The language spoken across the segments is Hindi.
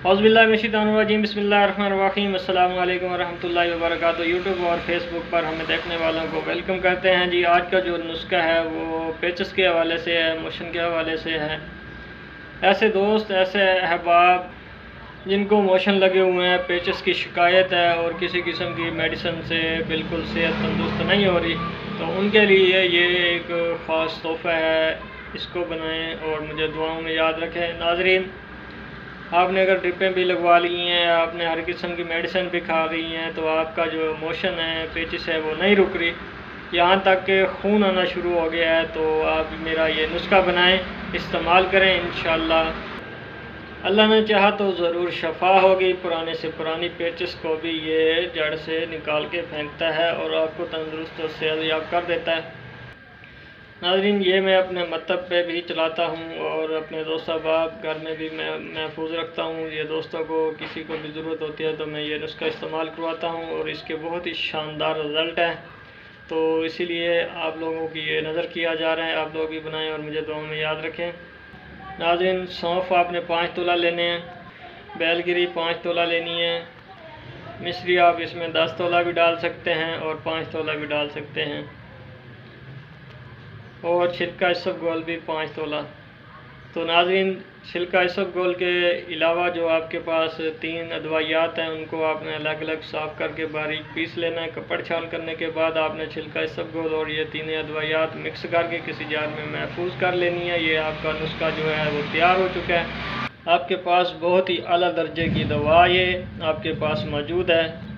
औज़ुबिल्लाहिमिनश्शैतानिर्रजीम बिस्मिल्लाहिर्रहमानिर्रहीम अस्सलामु अलैकुम वरहमतुल्लाहि वबरकातुहू। यूट्यूब और फेसबुक पर हमें देखने वालों को वेलकम करते हैं जी। आज का जो नुस्खा है वो पेचेस के हवाले से है, मोशन के हवाले से है। ऐसे दोस्त, ऐसे अहबाब जिनको मोशन लगे हुए हैं, पेचेस की शिकायत है और किसी किस्म की मेडिसिन से बिल्कुल सेहत तंदुरुस्त नहीं हो रही, तो उनके लिए ये एक ख़ास तोहफ़ा है। इसको बनाएं और मुझे दुआओं में याद रखें। नाज़रीन, आपने अगर ड्रिपें भी लगवा ली हैं, आपने हर किस्म की मेडिसिन भी खा रही हैं, तो आपका जो मोशन है, पेचिस है, वो नहीं रुक रही, यहाँ तक कि खून आना शुरू हो गया है, तो आप मेरा ये नुस्खा बनाएं, इस्तेमाल करें। इंशाअल्लाह अल्लाह ने चाहा तो ज़रूर शफ़ा होगी। पुराने से पुरानी पेचिस को भी ये जड़ से निकाल के फेंकता है और आपको तंदुरुस्त और सेहतयाब कर देता है। नाज़रीन, ये मैं अपने मकतब पे भी चलाता हूँ और अपने दोस्त अहबाब घर में भी मैं महफूज रखता हूँ। ये दोस्तों को किसी को भी ज़रूरत होती है तो मैं ये नुस्खा इस्तेमाल करवाता हूँ और इसके बहुत ही शानदार रिज़ल्ट हैं। तो इसीलिए आप लोगों की ये नज़र किया जा रहा है, आप लोग भी बनाएं और मुझे दुआ में याद रखें। नाज़रीन, सौंफ आपने 5 तोला लेने हैं, बैलगिरी 5 तोला लेनी है, मिश्री आप इसमें 10 तोला भी डाल सकते हैं और 5 तोला भी डाल सकते हैं, और छिलका इसबगोल भी 5 तोला। तो नाज़रीन, छिलका इसबगोल के अलावा जो आपके पास 3 अदवायात हैं, उनको आपने अलग अलग साफ़ करके बारीक पीस लेना है। कपड़ छाल करने के बाद आपने छिलका इसबगोल और ये 3 अदवायात मिक्स करके किसी जार में महफूज कर लेनी है। ये आपका नुस्खा जो है वो तैयार हो चुका है। आपके पास बहुत ही आला दर्जे की दवा ये आपके पास मौजूद है।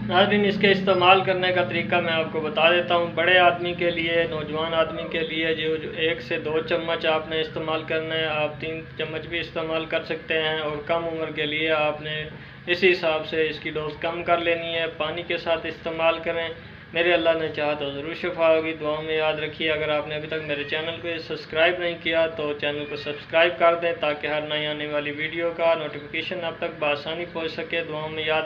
नाज़रीन, इसके इस्तेमाल करने का तरीका मैं आपको बता देता हूँ। बड़े आदमी के लिए, नौजवान आदमी के लिए जो 1 से 2 चम्मच आपने इस्तेमाल करना है। आप 3 चम्मच भी इस्तेमाल कर सकते हैं, और कम उम्र के लिए आपने इसी हिसाब से इसकी डोज कम कर लेनी है। पानी के साथ इस्तेमाल करें। मेरे अल्लाह ने चाहा तो ज़रूर शिफा होगी। दुआ में याद रखिए। अगर आपने अभी तक मेरे चैनल को सब्सक्राइब नहीं किया तो चैनल को सब्सक्राइब कर दें, ताकि हर नई आने वाली वीडियो का नोटिफिकेशन आप तक बआसानी पहुँच सके। दुआ में याद